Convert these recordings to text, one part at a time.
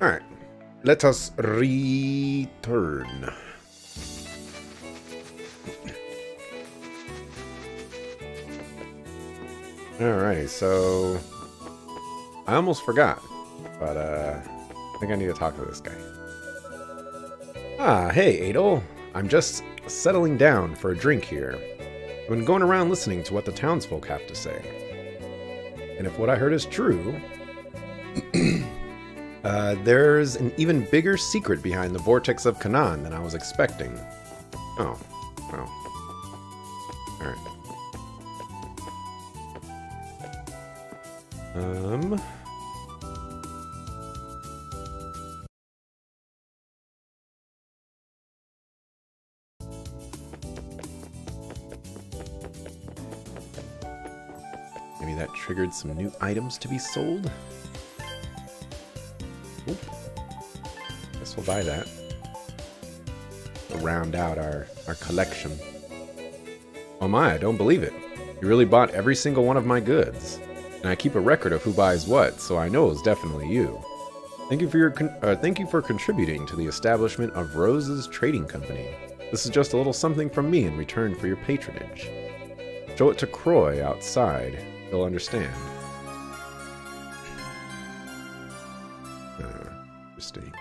Alright, let us return. Alrighty, so I almost forgot, but I think I need to talk to this guy. Ah, hey Adel. I'm just settling down for a drink here. I've been going around listening to what the townsfolk have to say. And if what I heard is true, there's an even bigger secret behind the Vortex of Canaan than I was expecting. Oh, well. Alright. Maybe that triggered some new items to be sold? Oop. Guess we'll buy that. To round out our collection. Oh my, I don't believe it. You really bought every single one of my goods. And I keep a record of who buys what, so I know it was definitely you. Thank you for contributing to the establishment of Rose's Trading Company. This is just a little something from me in return for your patronage. Show it to Croy outside. He'll understand. Interesting.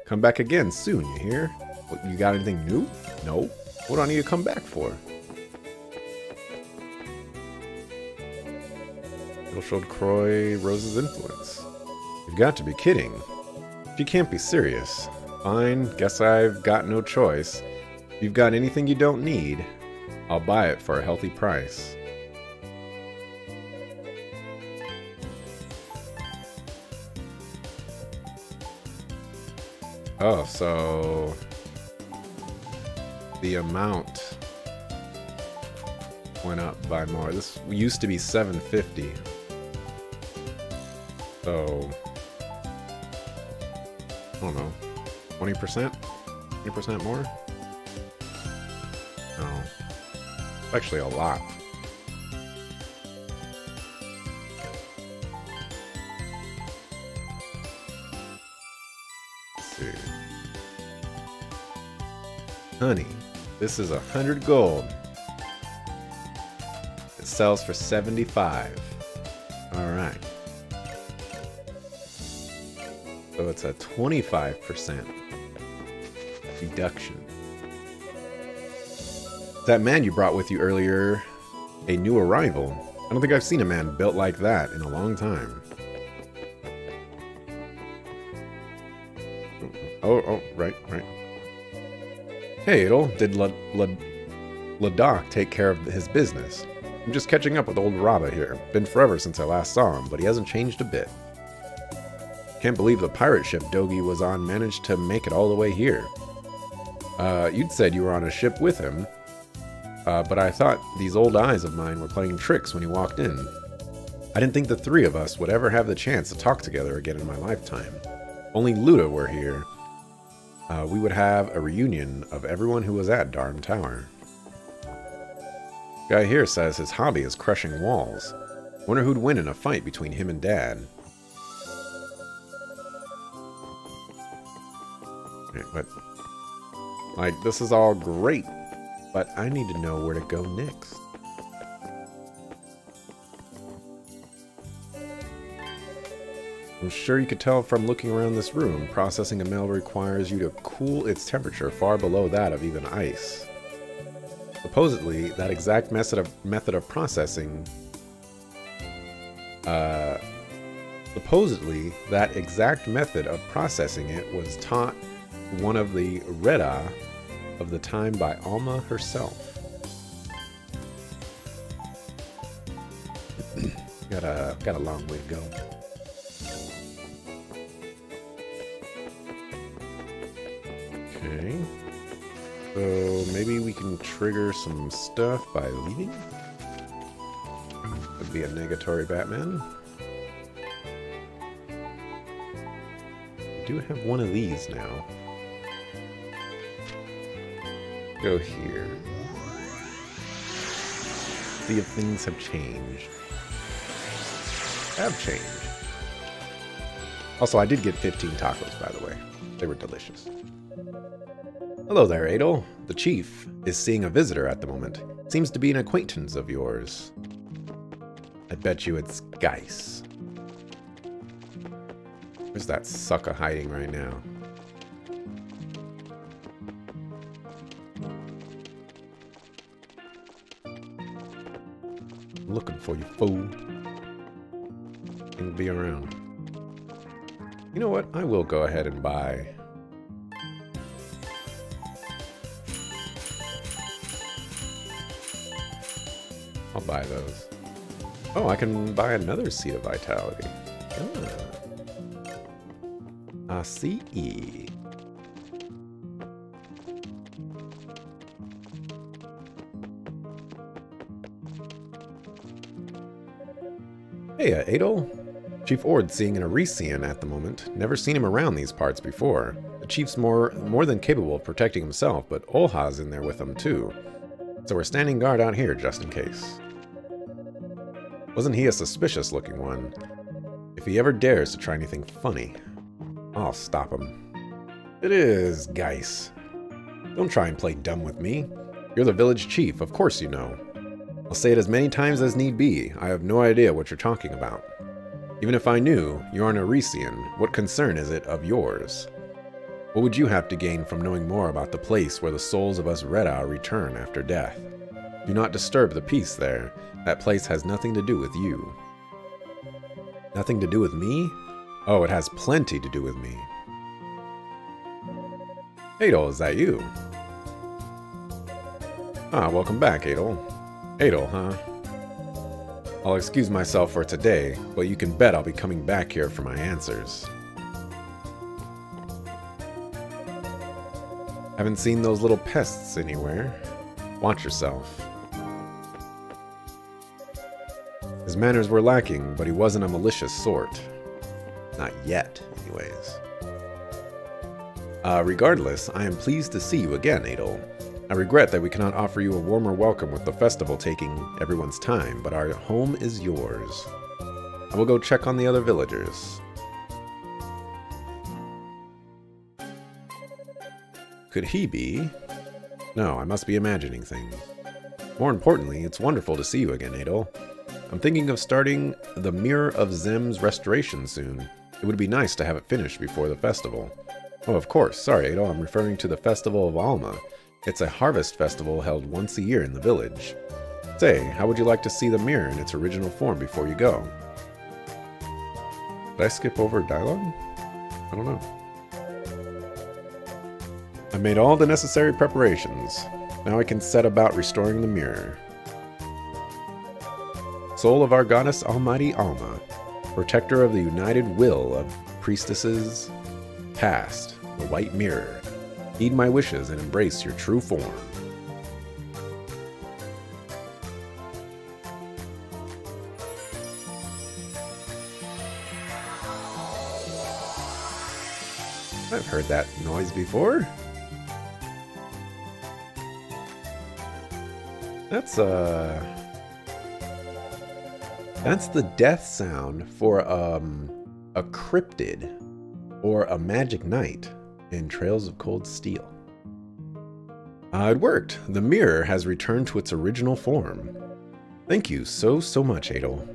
Come back again soon, you hear? What, you got anything new? No? What do I need to come back for? It'll show Croy Rose's influence. You've got to be kidding. She can't be serious. Fine, guess I've got no choice. If you've got anything you don't need, I'll buy it for a healthy price. Oh, so the amount went up by more. This used to be $750. So I don't know, 20%? 20% more? No. Actually a lot. Honey, this is 100 gold. It sells for 75. Alright. So it's a 25% reduction. That man you brought with you earlier, a new arrival. I don't think I've seen a man built like that in a long time. Oh, right. Hey, Adel, did Ladakh take care of his business? I'm just catching up with old Rabba here. Been forever since I last saw him, but he hasn't changed a bit. Can't believe the pirate ship Dogi was on managed to make it all the way here. You'd said you were on a ship with him, but I thought these old eyes of mine were playing tricks when he walked in. I didn't think the three of us would ever have the chance to talk together again in my lifetime. Only Luda were here. We would have a reunion of everyone who was at Darm Tower. Guy here says his hobby is crushing walls. Wonder who'd win in a fight between him and Dad. But, like, this is all great, but I need to know where to go next. I'm sure you could tell from looking around this room, processing a metal requires you to cool its temperature far below that of even ice. Supposedly, that exact method of processing it was taught one of the Reda of the time by Alma herself. Got a long way to go. Okay. So maybe we can trigger some stuff by leaving? Would be a negatory Batman. We do have one of these now. Go here. See if things have changed. Have changed. Also, I did get 15 tacos, by the way. They were delicious. Hello there, Adel. The chief is seeing a visitor at the moment. Seems to be an acquaintance of yours. I bet you it's Geis. Where's that sucker hiding right now? I'm looking for you, fool. Can be around. You know what? I will go ahead and buy. I'll buy those. Oh, I can buy another Seed of Vitality. Ah. I see. Hey, Adel. Chief Ord's seeing an Arisian at the moment. Never seen him around these parts before. The chief's more than capable of protecting himself, but Olha's in there with him too. So we're standing guard out here just in case. Wasn't he a suspicious looking one? If he ever dares to try anything funny, I'll stop him. It is Geis. Don't try and play dumb with me. You're the village chief, of course you know. I'll say it as many times as need be. I have no idea what you're talking about. Even if I knew, you're an Arisian. What concern is it of yours? What would you have to gain from knowing more about the place where the souls of us Reda return after death? Do not disturb the peace there. That place has nothing to do with you. Nothing to do with me? Oh, it has plenty to do with me. Adel, is that you? Ah, welcome back, Adel. Adel, huh? I'll excuse myself for today, but you can bet I'll be coming back here for my answers. Haven't seen those little pests anywhere. Watch yourself. His manners were lacking, but he wasn't a malicious sort. Not yet, anyways. Regardless, I am pleased to see you again, Adel. I regret that we cannot offer you a warmer welcome with the festival taking everyone's time, but our home is yours. I will go check on the other villagers. Could he be? No, I must be imagining things. More importantly, it's wonderful to see you again, Adel. I'm thinking of starting the Mirror of Zem's restoration soon. It would be nice to have it finished before the festival. Oh, of course, sorry, Adel, I'm referring to the Festival of Alma. It's a harvest festival held once a year in the village. Say, how would you like to see the mirror in its original form before you go? Did I skip over dialogue? I don't know. I made all the necessary preparations. Now I can set about restoring the mirror. Soul of our goddess Almighty Alma, protector of the united will of priestesses past, the white mirror. Heed my wishes and embrace your true form. I've heard that noise before. That's the death sound for a cryptid or a magic knight in Trails of Cold Steel. It worked. The mirror has returned to its original form. Thank you so much, Adel.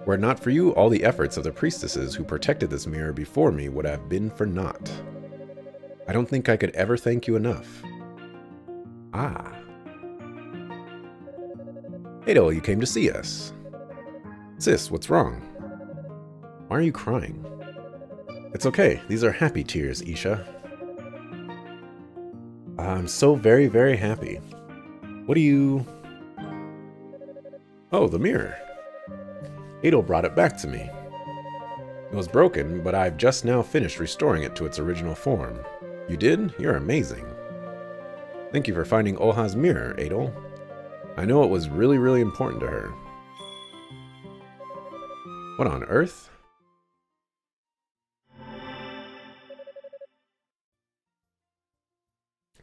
Were it not for you, all the efforts of the priestesses who protected this mirror before me would have been for naught. I don't think I could ever thank you enough. Ah. Adel, you came to see us. Sis, what's wrong? Why are you crying? It's okay. These are happy tears, Isha. I'm so very happy. What do you... Oh, the mirror. Adel brought it back to me. It was broken, but I've just now finished restoring it to its original form. You did? You're amazing. Thank you for finding Olha's mirror, Adel. I know it was really important to her. What on earth?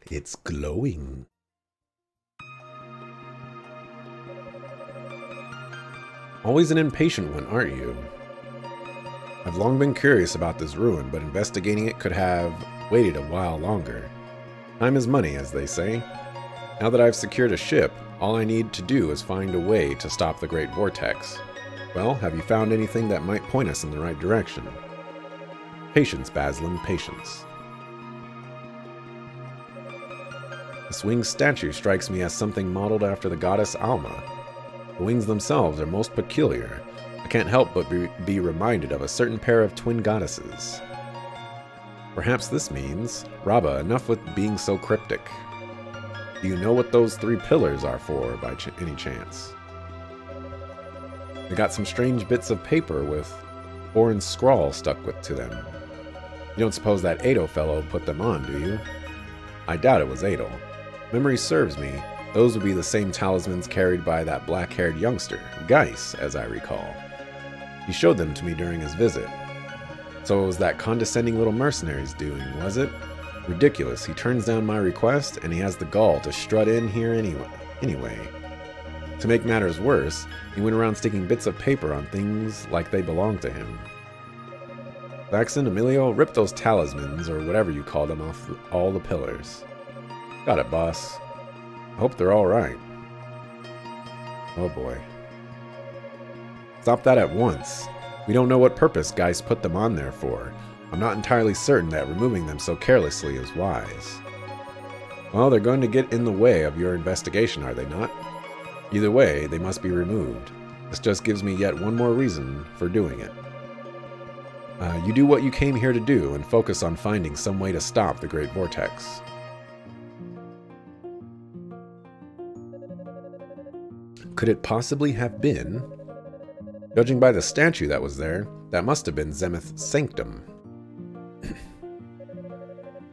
It's glowing. Always an impatient one, aren't you? I've long been curious about this ruin, but investigating it could have waited a while longer. Time is money, as they say. Now that I've secured a ship, all I need to do is find a way to stop the Great Vortex. Well, have you found anything that might point us in the right direction? Patience, Baslin, patience. This winged statue strikes me as something modeled after the goddess Alma. The wings themselves are most peculiar. I can't help but be reminded of a certain pair of twin goddesses. Perhaps this means, Rabba, enough with being so cryptic. Do you know what those 3 pillars are for, by any chance? They got some strange bits of paper with foreign scrawl stuck to them. You don't suppose that Adel fellow put them on, do you? I doubt it was Adel. Memory serves me, those would be the same talismans carried by that black-haired youngster, Geis, as I recall. He showed them to me during his visit. So it was that condescending little mercenary's doing, was it? Ridiculous, he turns down my request, and he has the gall to strut in here anyway. To make matters worse, he went around sticking bits of paper on things like they belonged to him. Saxon, Emilio, rip those talismans, or whatever you call them, off all the pillars. Got it, boss. I hope they're alright. Oh boy. Stop that at once. We don't know what purpose Geis put them on there for. I'm not entirely certain that removing them so carelessly is wise. Well, they're going to get in the way of your investigation, are they not? Either way, they must be removed. This just gives me yet one more reason for doing it. You do what you came here to do and focus on finding some way to stop the Great Vortex. Could it possibly have been? Judging by the statue that was there, that must have been Zemeth's sanctum.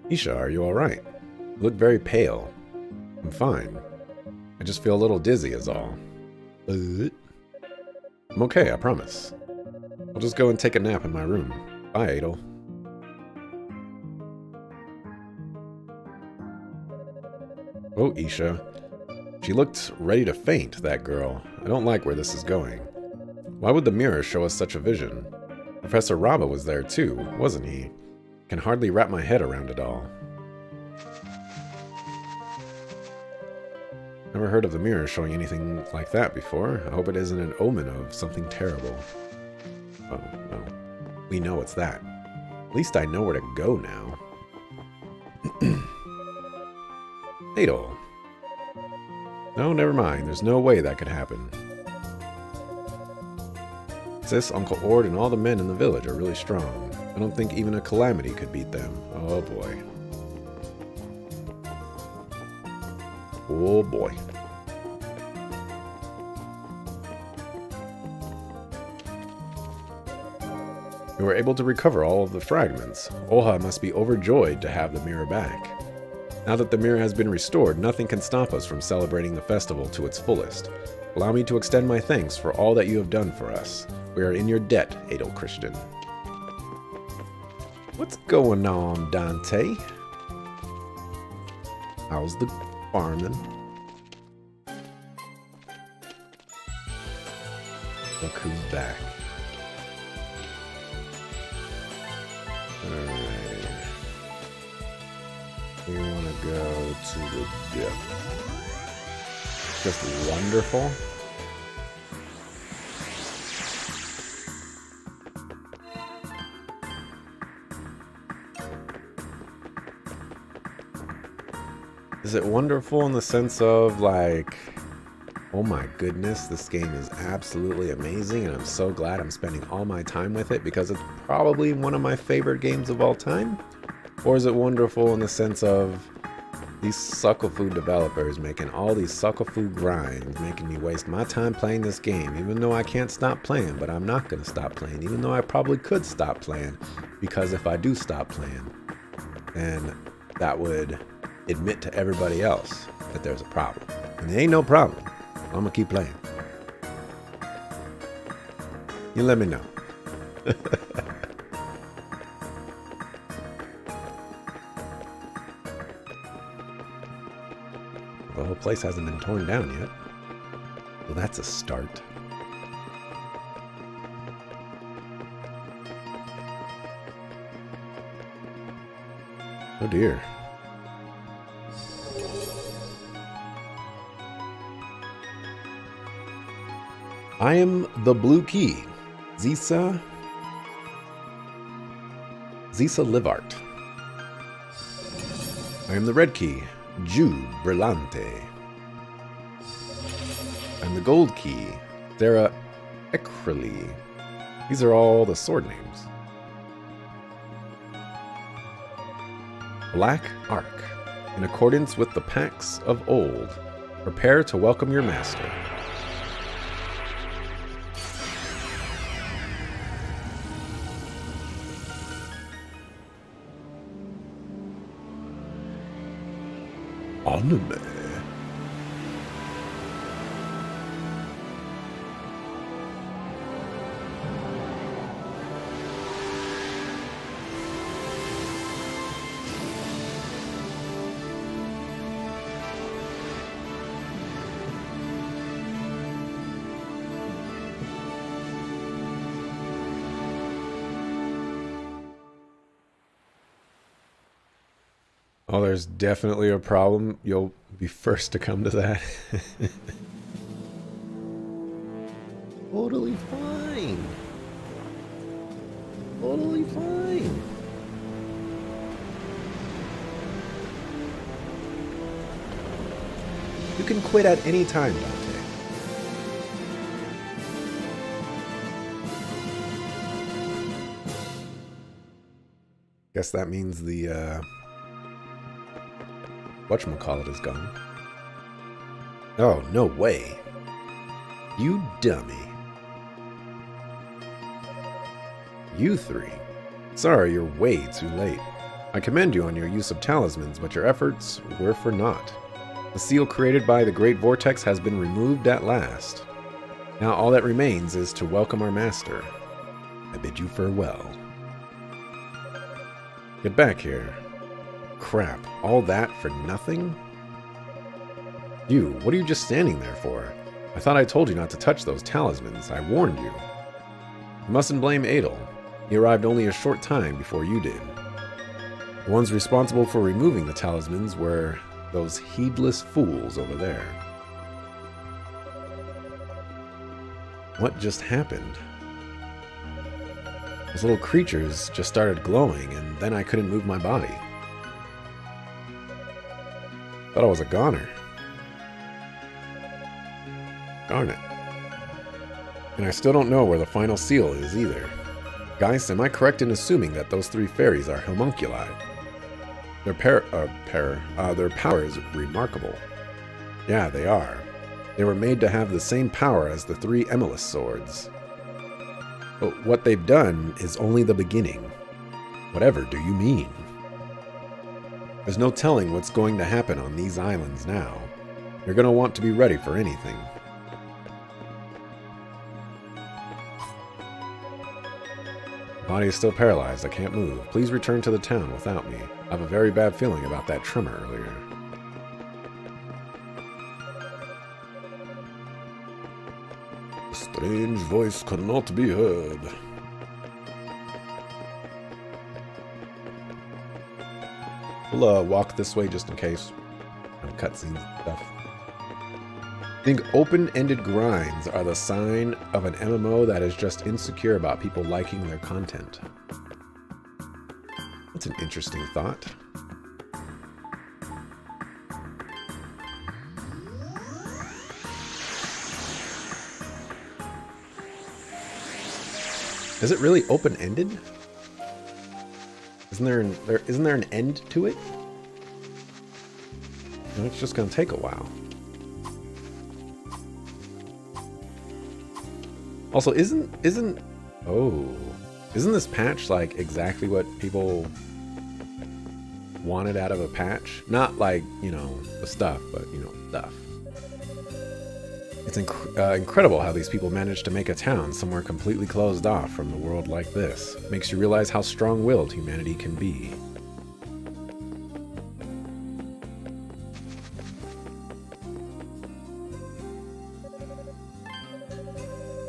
Isha, are you alright? You look very pale. I'm fine. I just feel a little dizzy is all. I'm okay, I promise. I'll just go and take a nap in my room. Bye, Adel. Oh, Isha. She looked ready to faint, that girl. I don't like where this is going. Why would the mirror show us such a vision? Professor Rabba was there too, wasn't he? Can hardly wrap my head around it all. Never heard of the mirror showing anything like that before. I hope it isn't an omen of something terrible. Oh, no. We know it's that. At least I know where to go now. Adel. No, never mind. There's no way that could happen. Sis, Uncle Ord, and all the men in the village are really strong. I don't think even a calamity could beat them. Oh boy. Oh boy. You were able to recover all of the fragments. Oha must be overjoyed to have the mirror back. Now that the mirror has been restored, nothing can stop us from celebrating the festival to its fullest. Allow me to extend my thanks for all that you have done for us. We are in your debt, Adel Christian. What's going on, Dante? How's the farming? Look who's back. Alright. We want to go to the dip. Just wonderful. Is it wonderful in the sense of like, oh my goodness, this game is absolutely amazing and I'm so glad I'm spending all my time with it because it's probably one of my favorite games of all time? Or is it wonderful in the sense of these suckle-food developers making all these suckle-food grinds, making me waste my time playing this game, even though I can't stop playing, but I'm not going to stop playing, even though I probably could stop playing, because if I do stop playing, then that would admit to everybody else that there's a problem. And there ain't no problem. I'm going to keep playing. You let me know. The whole place hasn't been torn down yet. Well, that's a start. Oh dear. I am the blue key. Zisa Livart. I am the red key. Ju Brillante. I'm the gold key. Thera Ekrali. These are all the sword names. Black Ark. In accordance with the pacts of old, prepare to welcome your master. Anime. Oh, there's definitely a problem. You'll be first to come to that. Totally fine. Totally fine. You can quit at any time, Dante. Guess that means the, whatchamacallit is gone. Oh, no way. You dummy. You three. Sorry, you're way too late. I commend you on your use of talismans, but your efforts were for naught. The seal created by the Great Vortex has been removed at last. Now all that remains is to welcome our master. I bid you farewell. Get back here. Crap, all that for nothing? You, what are you just standing there for? I thought I told you not to touch those talismans. I warned you. You mustn't blame Adel. He arrived only a short time before you did. The ones responsible for removing the talismans were those heedless fools over there. What just happened? Those little creatures just started glowing, and then I couldn't move my body. Thought I was a goner. Darn it. And I still don't know where the final seal is either. Guys, am I correct in assuming that those three fairies are homunculi? Their power is remarkable. Yeah, they are. They were made to have the same power as the three Emilus swords. But what they've done is only the beginning. Whatever do you mean? There's no telling what's going to happen on these islands now. You're going to want to be ready for anything. Body is still paralyzed. I can't move. Please return to the town without me. I have a very bad feeling about that tremor earlier. A strange voice cannot be heard. We'll walk this way just in case. Cutscenes stuff. I think open-ended grinds are the sign of an MMO that is just insecure about people liking their content. That's an interesting thought. Is it really open-ended? Isn't there an end to it? No, it's just gonna take a while. Also, isn't this patch like exactly what people wanted out of a patch? Not like, you know, the stuff, but you know, stuff. It's incredible how these people managed to make a town somewhere completely closed off from the world like this. Makes you realize how strong-willed humanity can be.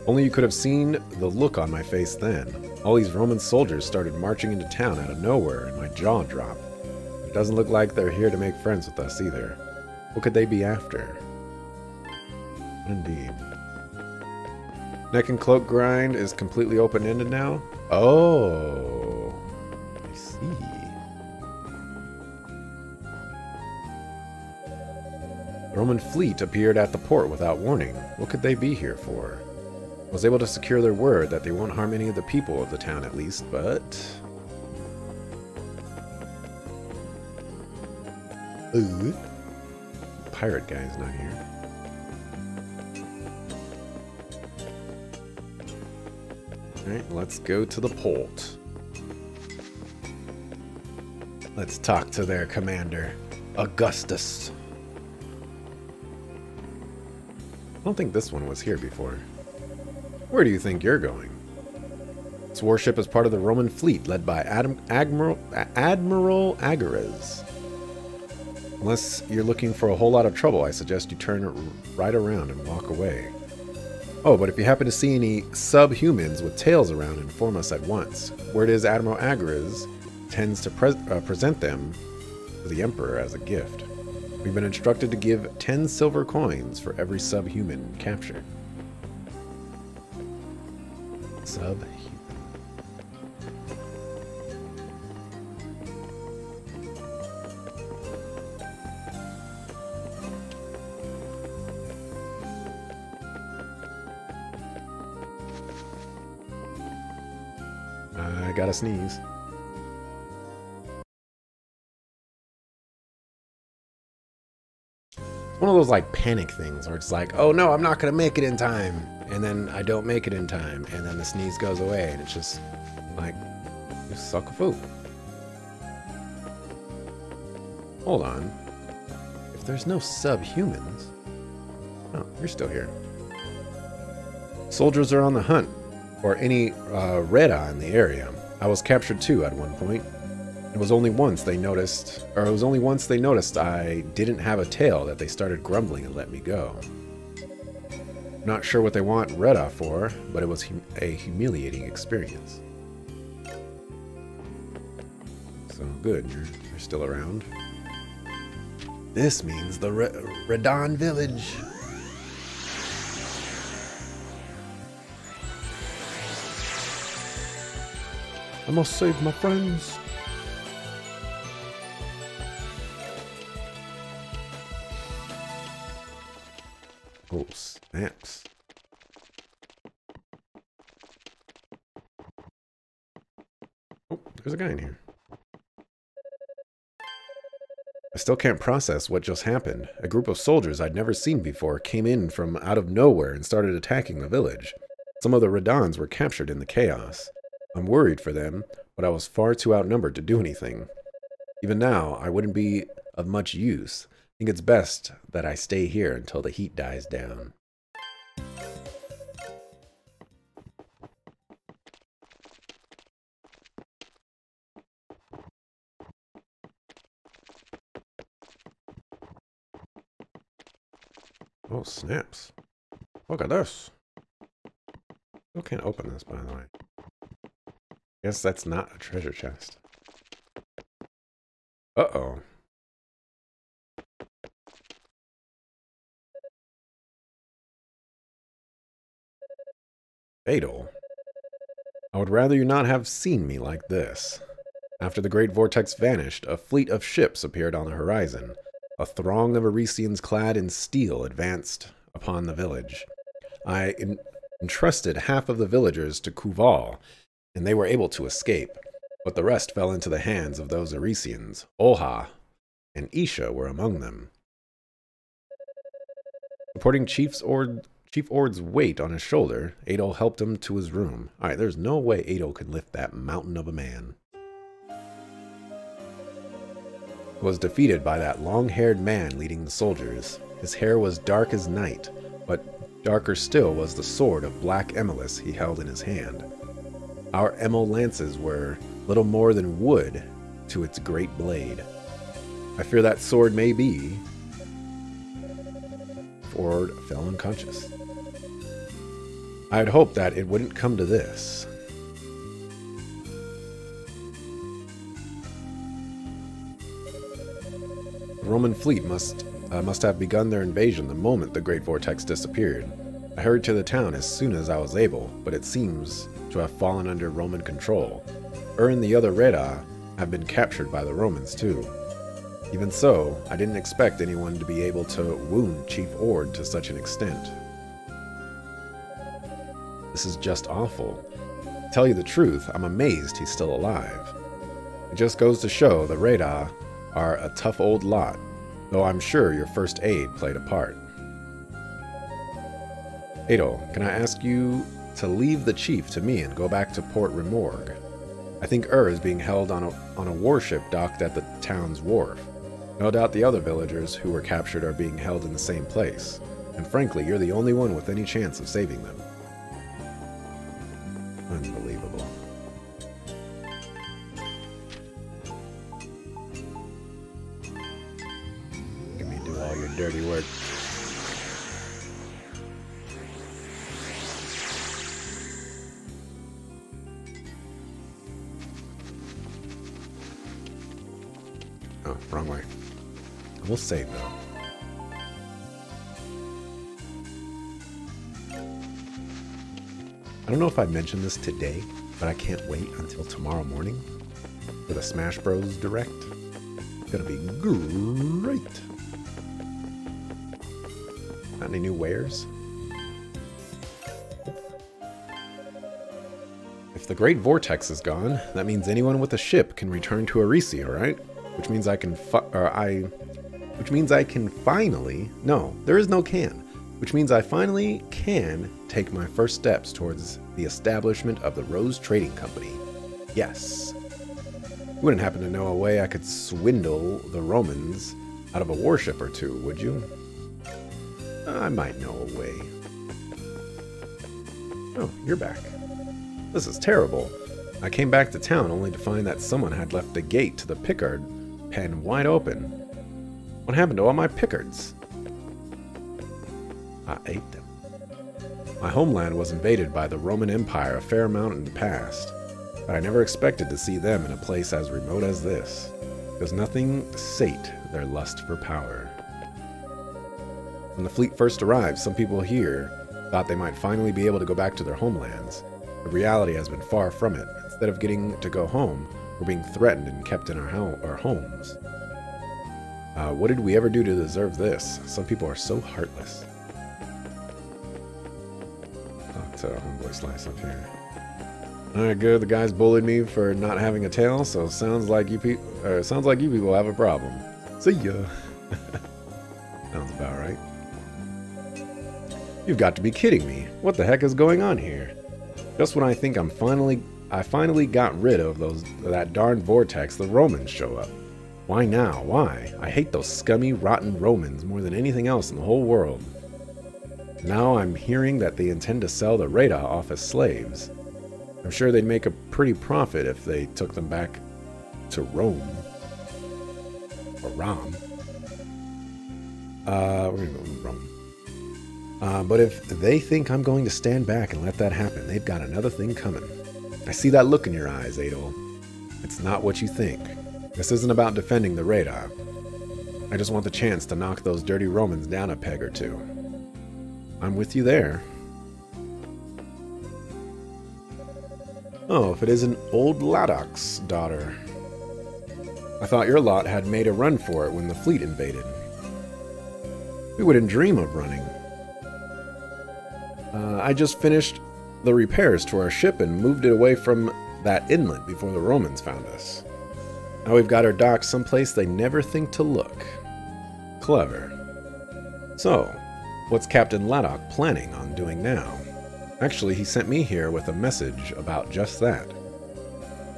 Only you could have seen the look on my face then. All these Roman soldiers started marching into town out of nowhere, and my jaw dropped. It doesn't look like they're here to make friends with us either. What could they be after? Indeed. Neck and cloak grind is completely open-ended now? Oh, I see. The Roman fleet appeared at the port without warning. What could they be here for? I was able to secure their word that they won't harm any of the people of the town at least, but... Ooh. Pirate guy's not here. Alright, let's go to the port. Let's talk to their commander, Augustus. I don't think this one was here before. Where do you think you're going? This warship is part of the Roman fleet led by Admiral Agares. Unless you're looking for a whole lot of trouble, I suggest you turn right around and walk away. Oh, but if you happen to see any subhumans with tails around, inform us at once. Word is Admiral Agares tends to present them to the Emperor as a gift. We've been instructed to give 10 silver coins for every subhuman captured. Subhuman. I gotta sneeze. One of those like panic things where it's like, oh no, I'm not gonna make it in time, and then I don't make it in time, and then the sneeze goes away, and it's just like, you suck a fool. Hold on. If there's no subhumans, oh, you're still here. Soldiers are on the hunt for any Reda in the area. I was captured too at one point. It was only once they noticed I didn't have a tail that they started grumbling and let me go. I'm not sure what they want Reda for, but it was a humiliating experience. So good, you're still around. This means the Redan village. I must save my friends. Oh, snaps. Oh, there's a guy in here. I still can't process what just happened. A group of soldiers I'd never seen before came in from out of nowhere and started attacking the village. Some of the Redans were captured in the chaos. I'm worried for them, but I was far too outnumbered to do anything. Even now, I wouldn't be of much use. I think it's best that I stay here until the heat dies down. Oh, snaps. Look at this. Still can't open this, by the way. Guess that's not a treasure chest. Uh-oh. Fatal. I would rather you not have seen me like this. After the great vortex vanished, a fleet of ships appeared on the horizon. A throng of Arisians clad in steel advanced upon the village. I entrusted half of the villagers to Kuval, and they were able to escape, but the rest fell into the hands of those Arisians. Olha and Isha were among them. Supporting Chief Ord's weight on his shoulder, Adol helped him to his room. Alright, there's no way Adol could lift that mountain of a man. Was defeated by that long-haired man leading the soldiers. His hair was dark as night, but darker still was the sword of black Emelis he held in his hand. Our Emil lances were little more than wood to its great blade. I fear that sword may be... Ford fell unconscious. I had hoped that it wouldn't come to this. The Roman fleet must have begun their invasion the moment the Great Vortex disappeared. I hurried to the town as soon as I was able, but it seems to have fallen under Roman control. And the other Reda have been captured by the Romans too. Even so, I didn't expect anyone to be able to wound Chief Ord to such an extent. This is just awful. To tell you the truth, I'm amazed he's still alive. It just goes to show the Reda are a tough old lot, though I'm sure your first aid played a part. Adol, can I ask you to leave the chief to me and go back to Port Remorgue? I think is being held on a warship docked at the town's wharf. No doubt the other villagers who were captured are being held in the same place, and frankly, you're the only one with any chance of saving them. Unbelievable. Let me do all your dirty work. Oh, wrong way. We'll save though. I don't know if I mentioned this today, but I can't wait until tomorrow morning for the Smash Bros. Direct. It's gonna be great. Got any new wares? If the Great Vortex is gone, that means anyone with a ship can return to Arisi, alright? Which means I can finally... No, there is no can. Which means I finally can take my first steps towards the establishment of the Rose Trading Company. Yes. You wouldn't happen to know a way I could swindle the Romans out of a warship or two, would you? I might know a way. Oh, you're back. This is terrible. I came back to town only to find that someone had left the gate to the Pickard pen wide open. What happened to all my Pickards? I ate them. My homeland was invaded by the Roman Empire a fair amount in the past, but I never expected to see them in a place as remote as this, because nothing sate their lust for power. When the fleet first arrived, some people here thought they might finally be able to go back to their homelands. The reality has been far from it. Instead of getting to go home, we're being threatened and kept in our homes. What did we ever do to deserve this? Some people are so heartless. Homeboy Slice up here. Alright, good. The guys bullied me for not having a tail, so sounds like you people have a problem. See ya. Sounds about right. You've got to be kidding me. What the heck is going on here? Just when I think I finally got rid of that darn vortex, the Romans show up. Why now? Why? I hate those scummy, rotten Romans more than anything else in the whole world. Now I'm hearing that they intend to sell the Reda off as slaves. I'm sure they'd make a pretty profit if they took them back to Rome. Or Rom. We're gonna go with Rome. But if they think I'm going to stand back and let that happen, they've got another thing coming. I see that look in your eyes, Adol. It's not what you think. This isn't about defending the Reda. I just want the chance to knock those dirty Romans down a peg or two. I'm with you there. Oh, if it isn't old Ladok's daughter. I thought your lot had made a run for it when the fleet invaded. We wouldn't dream of running. I just finished the repairs to our ship and moved it away from that inlet before the Romans found us. Now we've got her docked someplace they never think to look. Clever. So, what's Captain Ladok planning on doing now? Actually, he sent me here with a message about just that.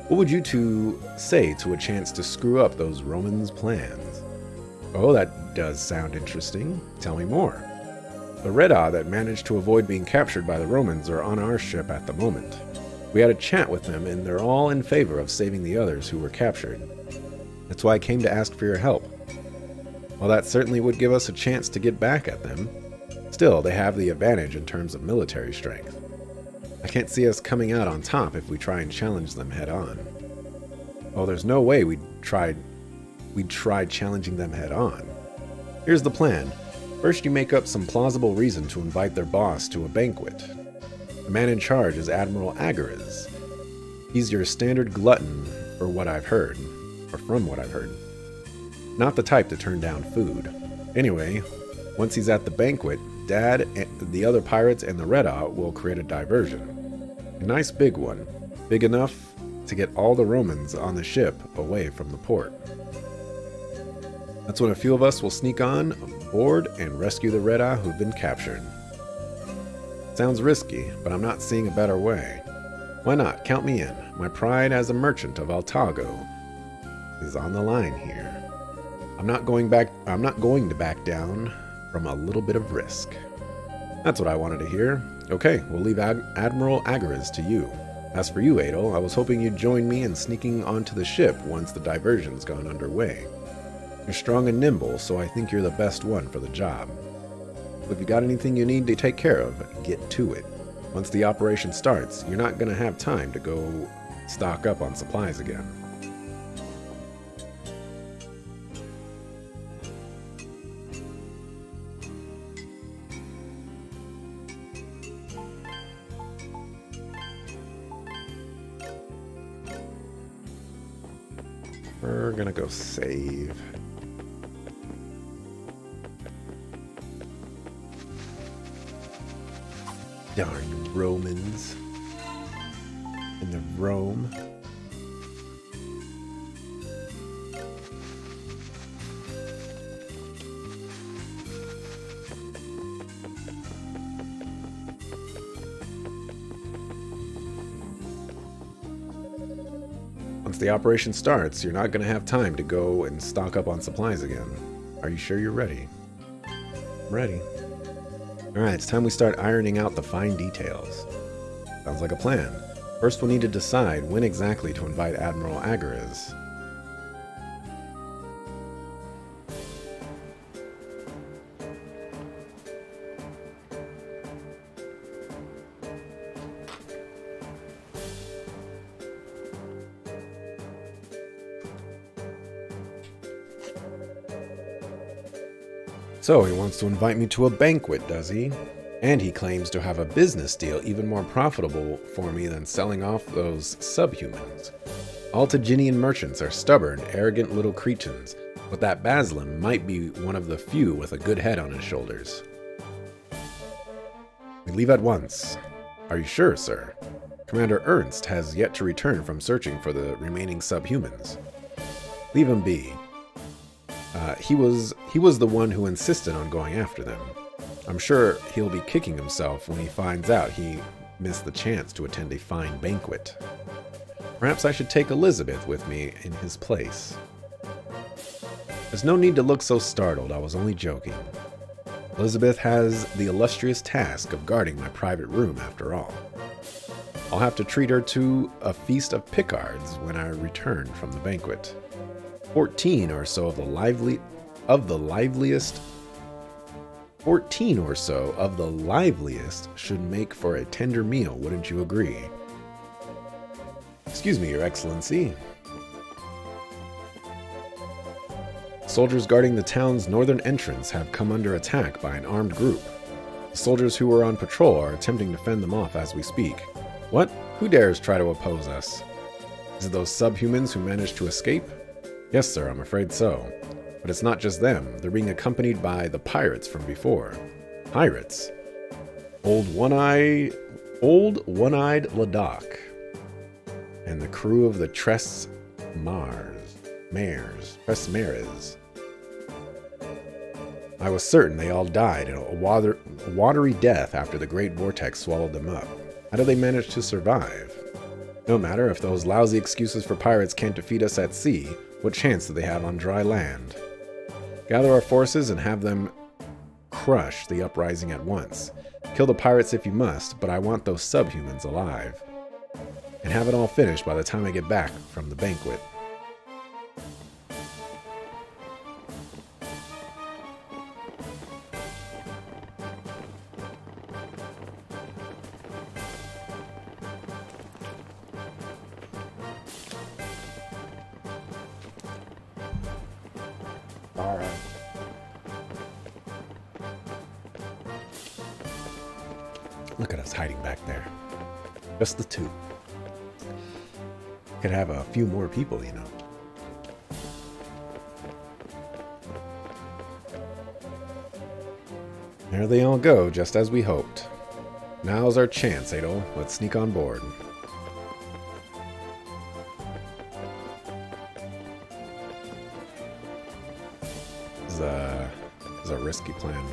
What would you two say to a chance to screw up those Romans' plans? Oh, that does sound interesting. Tell me more. The Reda that managed to avoid being captured by the Romans are on our ship at the moment. We had a chat with them, and they're all in favor of saving the others who were captured. That's why I came to ask for your help. While that certainly would give us a chance to get back at them, still, they have the advantage in terms of military strength. I can't see us coming out on top if we try and challenge them head on. Oh, there's no way we'd try we'd try challenging them head on. Here's the plan. First, you make up some plausible reason to invite their boss to a banquet. The man in charge is Admiral Agariz. He's your standard glutton for what I've heard, or from what I've heard. Not the type to turn down food. Anyway, once he's at the banquet, Dad, the other pirates, and the Red-Eye will create a diversion. A nice big one. Big enough to get all the Romans on the ship away from the port. That's when a few of us will sneak on board and rescue the Red-Eye who've been captured. Sounds risky, but I'm not seeing a better way. Why not? Count me in. My pride as a merchant of Altago is on the line here. I'm not going to back down from a little bit of risk. That's what I wanted to hear. Okay, we'll leave Admiral Agariz to you. As for you, Adel, I was hoping you'd join me in sneaking onto the ship once the diversion's gone underway. You're strong and nimble, so I think you're the best one for the job. If you got anything you need to take care of, get to it. Once the operation starts, you're not going to have time to go stock up on supplies again. We're gonna go save. Darn Romans. In the Rome. Once the operation starts, you're not going to have time to go and stock up on supplies again. Are you sure you're ready? I'm ready. Alright, it's time we start ironing out the fine details. Sounds like a plan. First, we'll need to decide when exactly to invite Admiral Agariz. So he wants to invite me to a banquet, does he? And he claims to have a business deal even more profitable for me than selling off those subhumans. Altaginian merchants are stubborn, arrogant little cretins, but that Baslim might be one of the few with a good head on his shoulders. We leave at once. Are you sure, sir? Commander Ernst has yet to return from searching for the remaining subhumans. Leave him be. He was the one who insisted on going after them. I'm sure he'll be kicking himself when he finds out he missed the chance to attend a fine banquet. Perhaps I should take Elizabeth with me in his place. There's no need to look so startled, I was only joking. Elizabeth has the illustrious task of guarding my private room after all. I'll have to treat her to a feast of picards when I return from the banquet. 14 or so of the liveliest should make for a tender meal, wouldn't you agree? Excuse me, Your Excellency. Soldiers guarding the town's northern entrance have come under attack by an armed group. The soldiers who were on patrol are attempting to fend them off as we speak. What? Who dares try to oppose us? Is it those subhumans who managed to escape? Yes, sir, I'm afraid so. But it's not just them. They're being accompanied by the pirates from before. Pirates? Old One-Eyed Ladakh. And the crew of the Tres Mares. I was certain they all died in a watery death after the Great Vortex swallowed them up. How did they manage to survive? No matter, if those lousy excuses for pirates can't defeat us at sea, what chance do they have on dry land? Gather our forces and have them crush the uprising at once. Kill the pirates if you must, but I want those subhumans alive. And have it all finished by the time I get back from the banquet. Look at us hiding back there. Just the two. Could have a few more people, you know. There they all go, just as we hoped. Now's our chance, Adol. Let's sneak on board. This is a risky plan.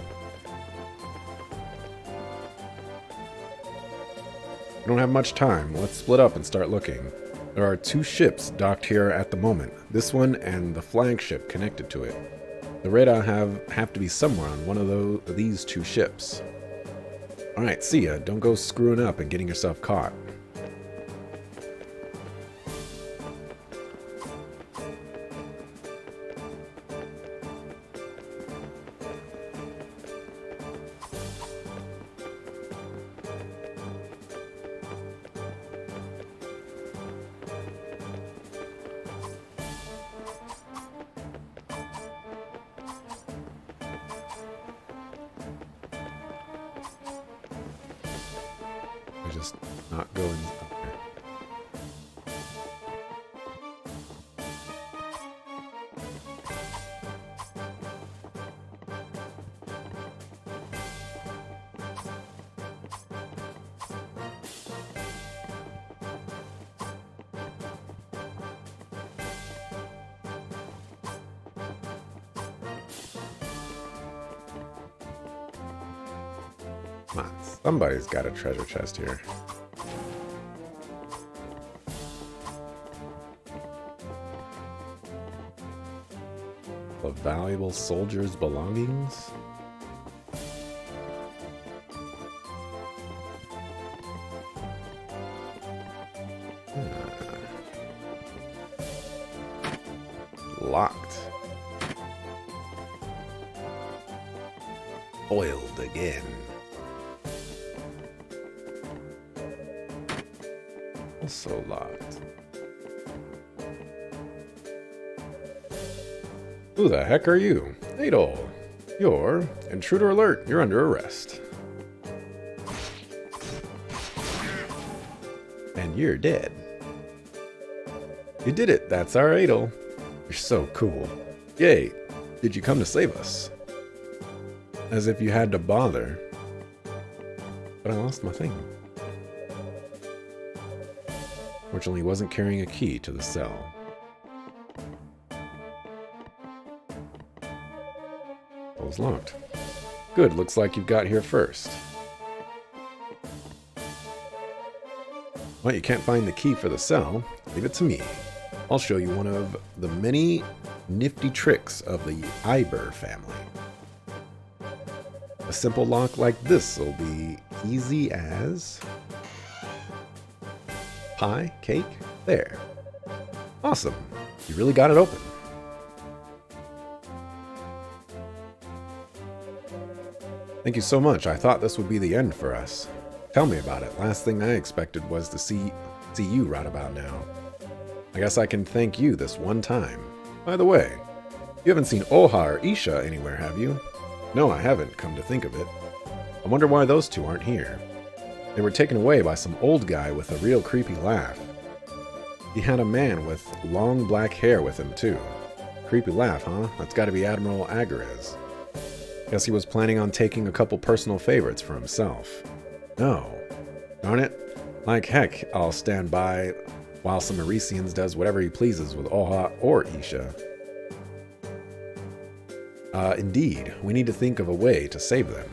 We don't have much time. Let's split up and start looking. There are 2 ships docked here at the moment. This one and the flagship connected to it. The radar have to be somewhere on one of these 2 ships. Alright, see ya. Don't go screwing up and getting yourself caught. Just not going up there. Come on, somebody's got a treasure chest here. A valuable soldier's belongings? Locked. Oiled again. Also locked. Who the heck are you? Adol. You're intruder alert. You're under arrest. And you're dead. You did it. That's our Adol. You're so cool. Yay. Did you come to save us? As if you had to bother. But I lost my thing. Fortunately, he wasn't carrying a key to the cell. It was locked. Good, looks like you've got here first. Well, you can't find the key for the cell. Leave it to me. I'll show you one of the many nifty tricks of the Iber family. A simple lock like this will be easy as... pie? Cake? There. Awesome. You really got it open. Thank you so much. I thought this would be the end for us. Tell me about it. Last thing I expected was to see you right about now. I guess I can thank you this one time. By the way, you haven't seen Oha or Isha anywhere, have you? No, I haven't, come to think of it. I wonder why those two aren't here. They were taken away by some old guy with a real creepy laugh. He had a man with long black hair with him, too. Creepy laugh, huh? That's gotta be Admiral Agarez. Guess he was planning on taking a couple personal favorites for himself. No. Darn it. Like heck, I'll stand by while some Arisians does whatever he pleases with Oha or Isha. Indeed, we need to think of a way to save them.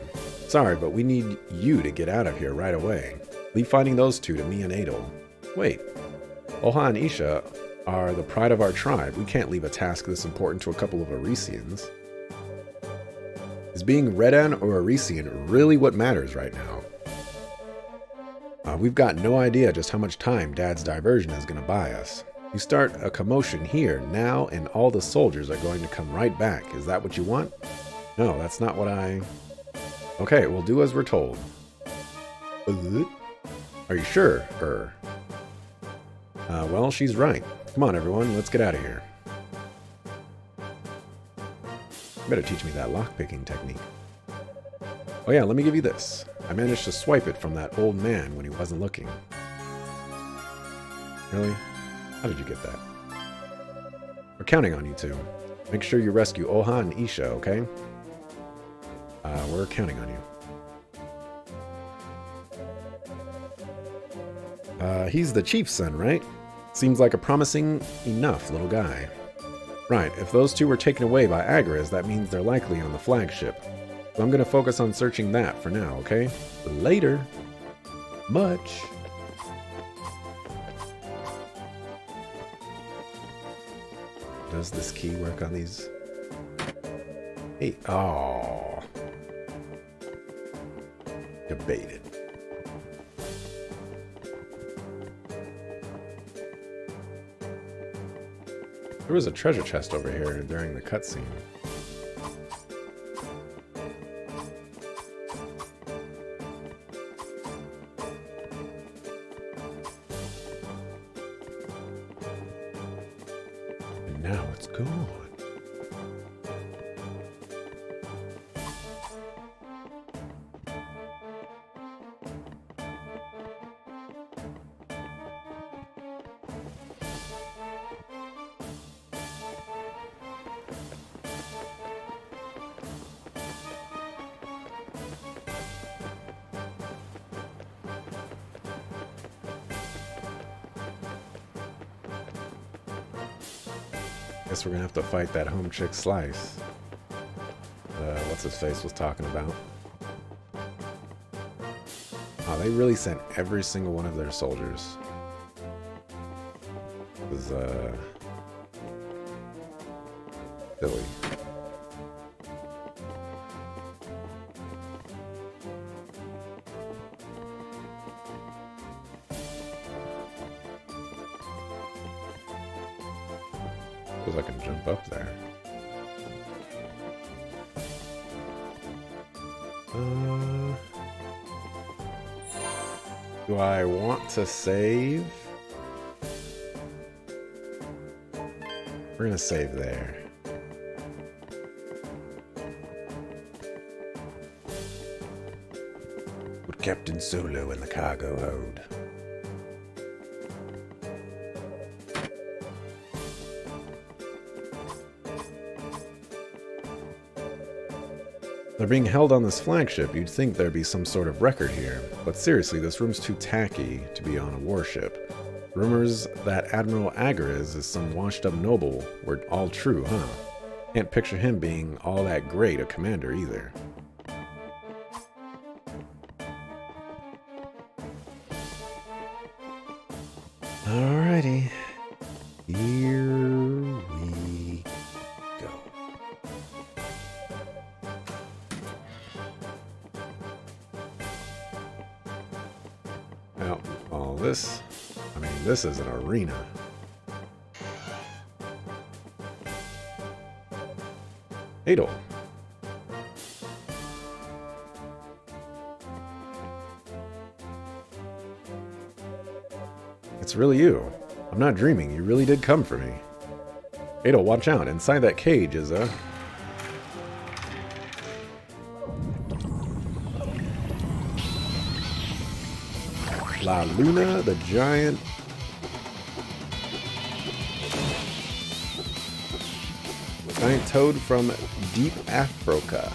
Sorry, but we need you to get out of here right away. Leave finding those two to me and Adol. Wait. Oha and Isha are the pride of our tribe. We can't leave a task this important to a couple of Arisians. Is being Redan or Arisian really what matters right now? We've got no idea just how much time Dad's diversion is going to buy us. You start a commotion here now and all the soldiers are going to come right back. Is that what you want? No, that's not what I... Okay, we'll do as we're told. Are you sure? Well, she's right. Come on, everyone, let's get out of here. You better teach me that lockpicking technique. Oh yeah, let me give you this. I managed to swipe it from that old man when he wasn't looking. Really? How did you get that? We're counting on you two. Make sure you rescue Oha and Isha, okay? We're counting on you. He's the chief's son, right? Seems like a promising enough little guy. Right, if those two were taken away by Agris, that means they're likely on the flagship. So I'm going to focus on searching that for now, okay? Later. Much. Does this key work on these? Hey, oh. Debated. There was a treasure chest over here during the cutscene. And now it's gone. Guess we're gonna have to fight that home chick Slice. What's his face was talking about. Oh, they really sent every single one of their soldiers. It was silly. I can jump up there. Do I want to save? We're gonna save there. With Captain Solo in the cargo hold. They're being held on this flagship. You'd think there'd be some sort of record here. But seriously, this room's too tacky to be on a warship. Rumors that Admiral Agris is some washed-up noble were all true, huh? Can't picture him being all that great a commander either. Alrighty. Here we go. Now, all this, I mean, this is an arena. Adol. It's really you. I'm not dreaming. You really did come for me. Adol, watch out. Inside that cage is a... La Luna, the giant... giant toad from deep Africa.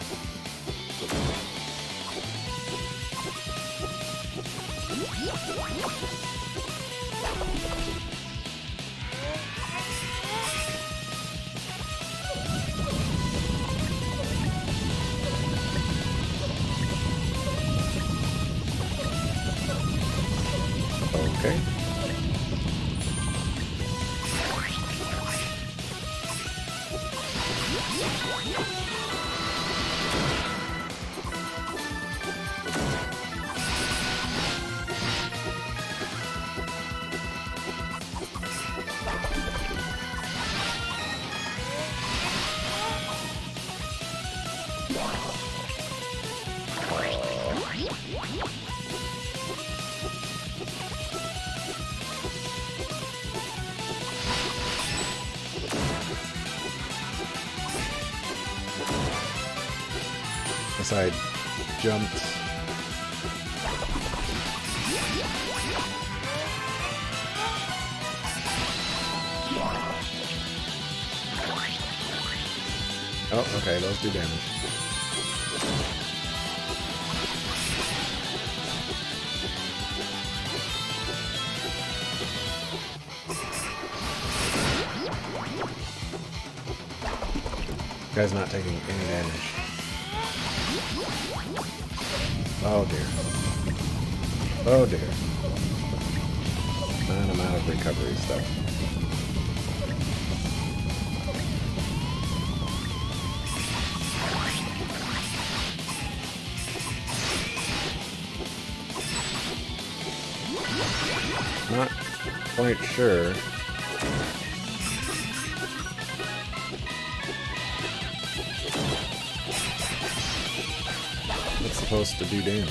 Okay. Guess I jumped Oh, okay, those do damage. Guy's not taking any damage. Oh dear. Oh dear. And I'm out of recovery stuff. Not quite sure. It's supposed to do damage.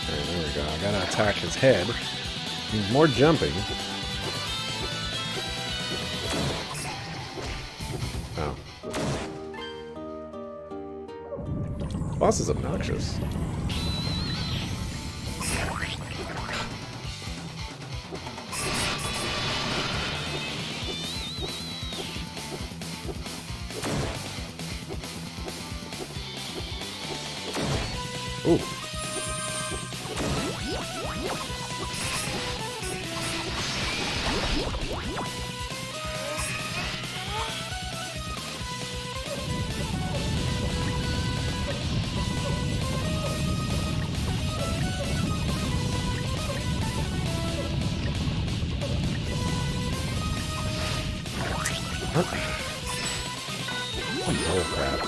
Alright, there we go. I gotta attack his head. Needs more jumping. Oh. Boss is obnoxious. Ooh. Oh crap.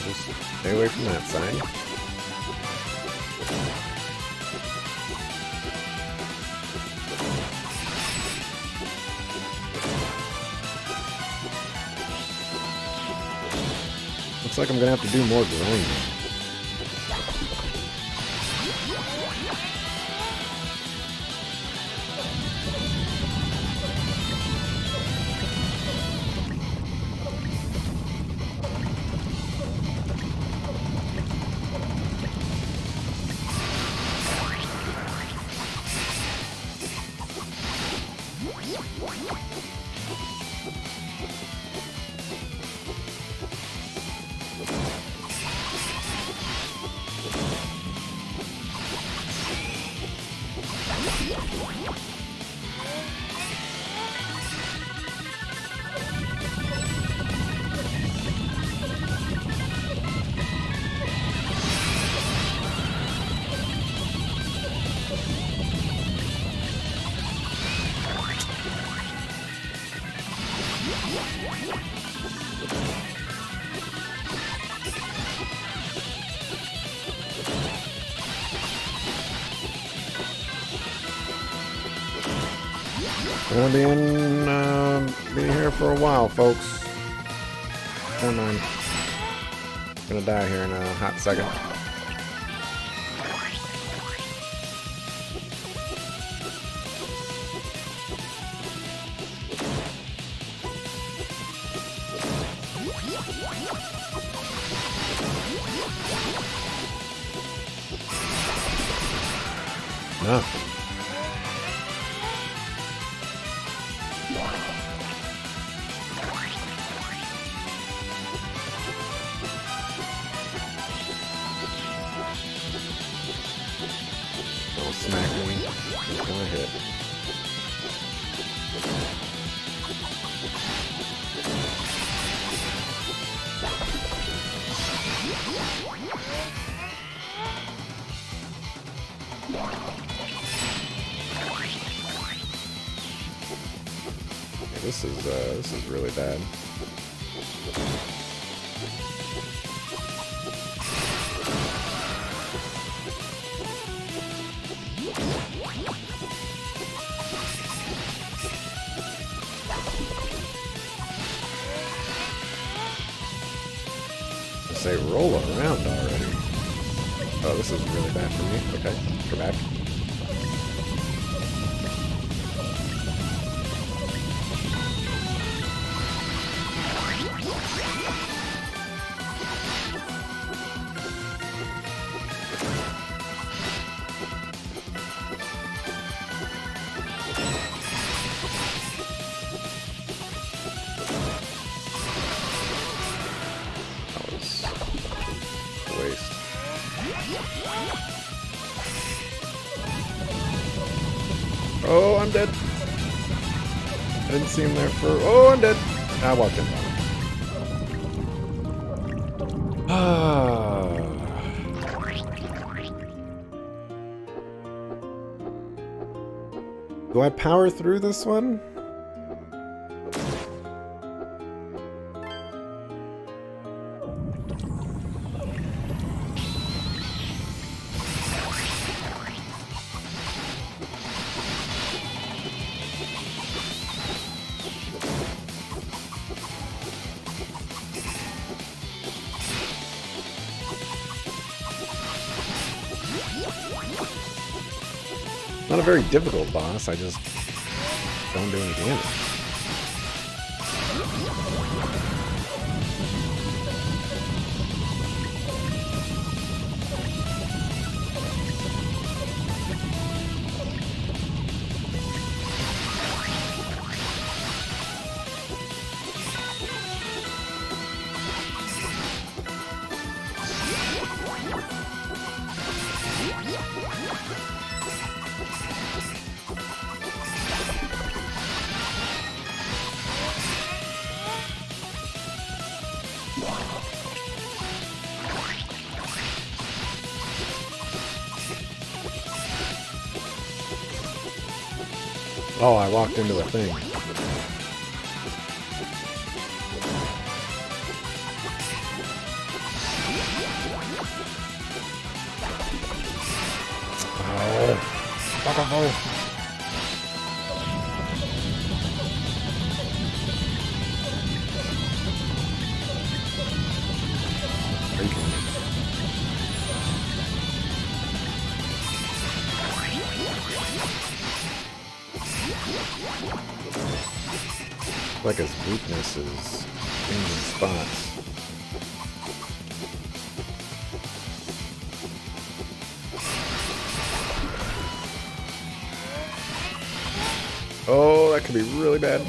Just stay away from that side. Looks like I'm gonna have to do more grinding. Gonna be here for a while, folks. Come on. Gonna die here in a hot second. Ah. Don't smack me. It's gonna hit. This is really bad. I say roll around already. Oh, this is really bad for me. Okay, go back. Oh, I'm dead. I didn't see him there for... Oh, I'm dead. I walked in. Do I power through this one? Not a very difficult boss, I just don't do any damage. Oh, I walked into the thing. Oh. Like his weakness is changing spots. Oh, that could be really bad.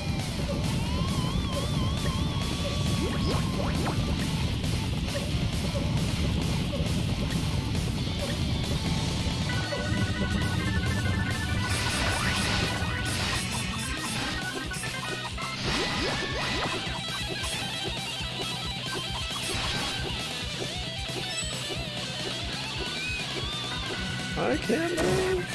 I can't move.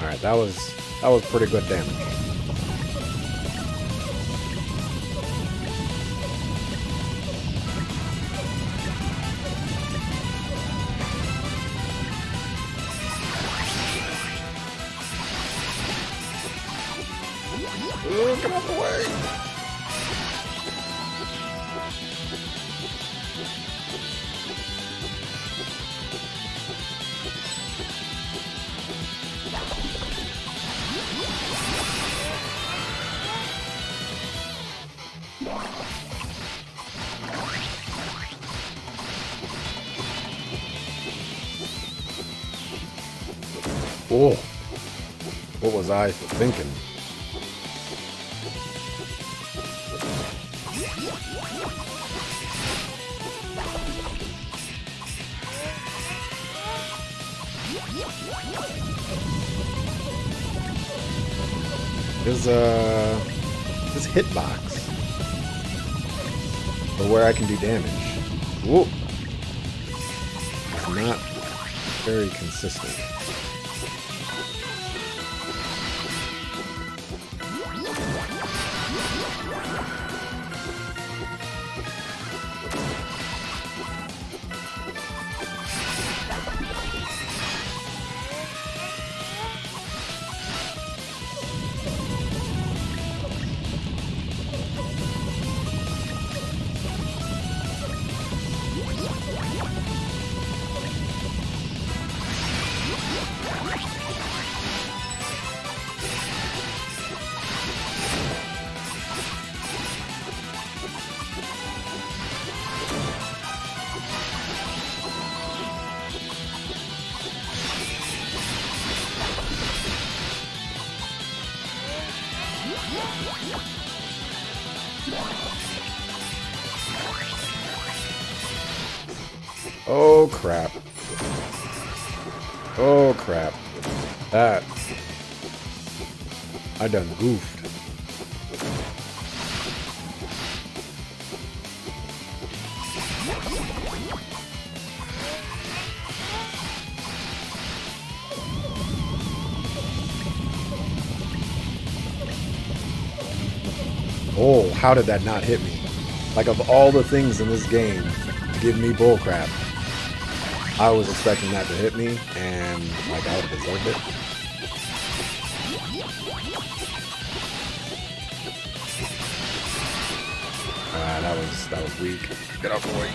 Alright, that was pretty good damage. Oh, get out the way! Oh, what was I thinking? This hitbox, or where I can do damage. Whoa, it's not very consistent. Oh crap. Oh crap. That... I done goofed. Oh, how did that not hit me? Like, of all the things in this game to give me bullcrap, I was expecting that to hit me, and like I would have deserved it. That was weak. Get out the way.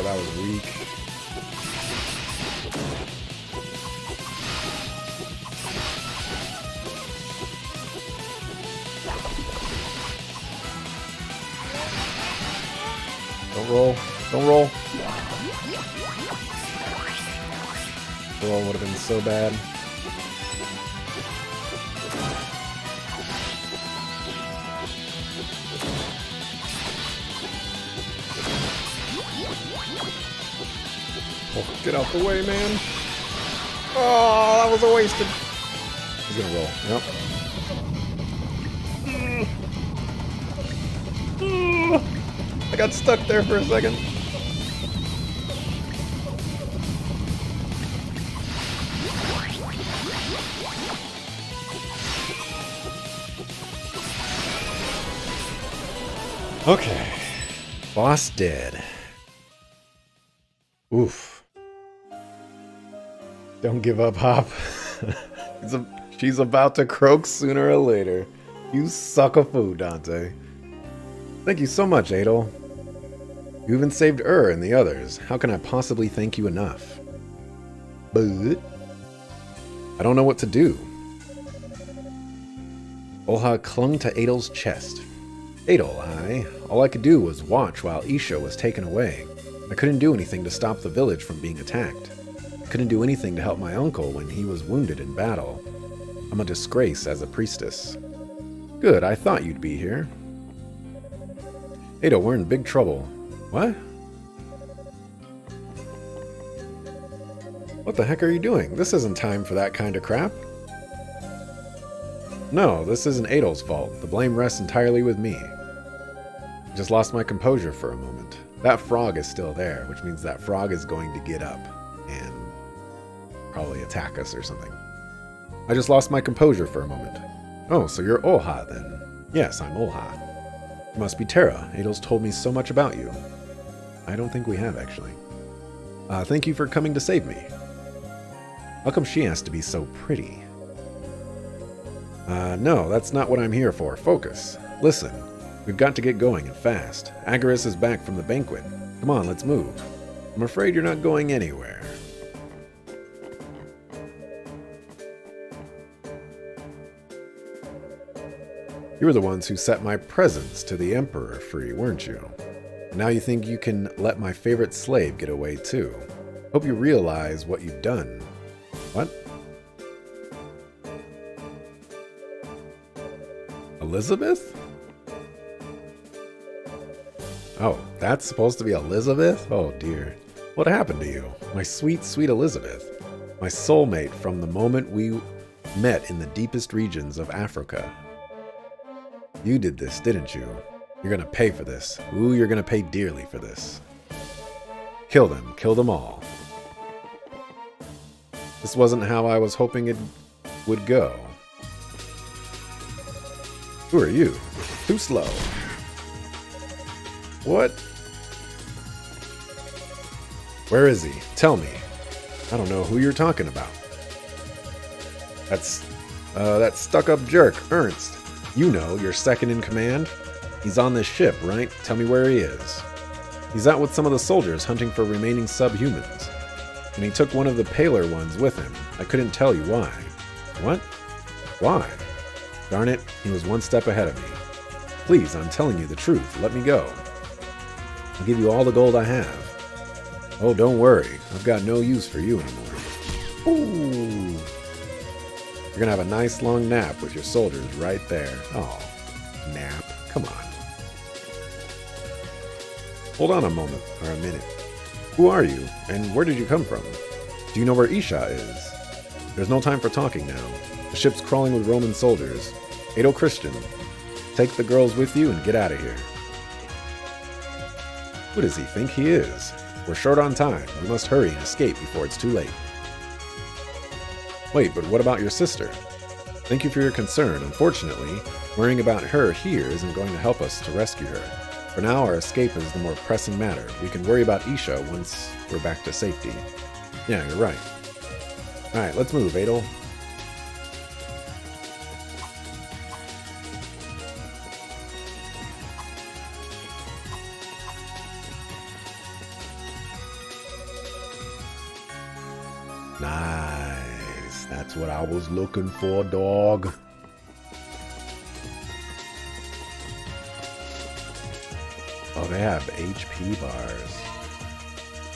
That was weak. Don't roll. Don't roll. Roll would have been so bad. Oh, get out the way, man. Oh, that was a wasted. He's gonna roll. Yep. I got stuck there for a second. Okay. Boss dead. Oof. Don't give up, Hop. She's about to croak sooner or later. You suck a food, Dante. Thank you so much, Adol. You even saved and the others. How can I possibly thank you enough? But I don't know what to do. Olha clung to Adol's chest. Adol, all I could do was watch while Isha was taken away. I couldn't do anything to stop the village from being attacked. I couldn't do anything to help my uncle when he was wounded in battle. I'm a disgrace as a priestess. Good, I thought you'd be here. Adol, we're in big trouble. What? What the heck are you doing? This isn't time for that kind of crap. No, this isn't Adol's fault. The blame rests entirely with me. Just lost my composure for a moment. That frog is still there, which means that frog is going to get up and probably attack us or something. I just lost my composure for a moment. Oh, so you're Olha then. Yes, I'm Olha. You must be Terra. Adel's told me so much about you. I don't think we have, actually. Thank you for coming to save me. How come she has to be so pretty? No, that's not what I'm here for. Focus. Listen. We've got to get going and fast. Agaris is back from the banquet. Come on, let's move. I'm afraid you're not going anywhere. You were the ones who set my presents to the Emperor free, weren't you? Now you think you can let my favorite slave get away too. Hope you realize what you've done. What? Elizabeth? Oh, that's supposed to be Elizabeth? Oh dear. What happened to you? My sweet, sweet Elizabeth. My soulmate from the moment we met in the deepest regions of Africa. You did this, didn't you? You're gonna pay for this. Ooh, you're gonna pay dearly for this. Kill them. Kill them all. This wasn't how I was hoping it would go. Who are you? Too slow. What? Where is he? Tell me. I don't know who you're talking about. That's, that stuck-up jerk, Ernst. You know, your second in command. He's on this ship, right? Tell me where he is. He's out with some of the soldiers hunting for remaining subhumans. And he took one of the paler ones with him. I couldn't tell you why. What? Why? Darn it, he was one step ahead of me. Please, I'm telling you the truth. Let me go. I'll give you all the gold I have. Oh, don't worry. I've got no use for you anymore. Ooh. You're gonna have a nice long nap with your soldiers right there. Oh, nap. Come on. Hold on a moment, or a minute. Who are you, and where did you come from? Do you know where Isha is? There's no time for talking now. The ship's crawling with Roman soldiers. Adel Christian, take the girls with you and get out of here. Who does he think he is? We're short on time. We must hurry and escape before it's too late. Wait, but what about your sister? Thank you for your concern. Unfortunately, worrying about her here isn't going to help us to rescue her. For now, our escape is the more pressing matter. We can worry about Isha once we're back to safety. Yeah, you're right. Alright, let's move, Adel. Nice. That's what I was looking for, dog. Oh, they have HP bars.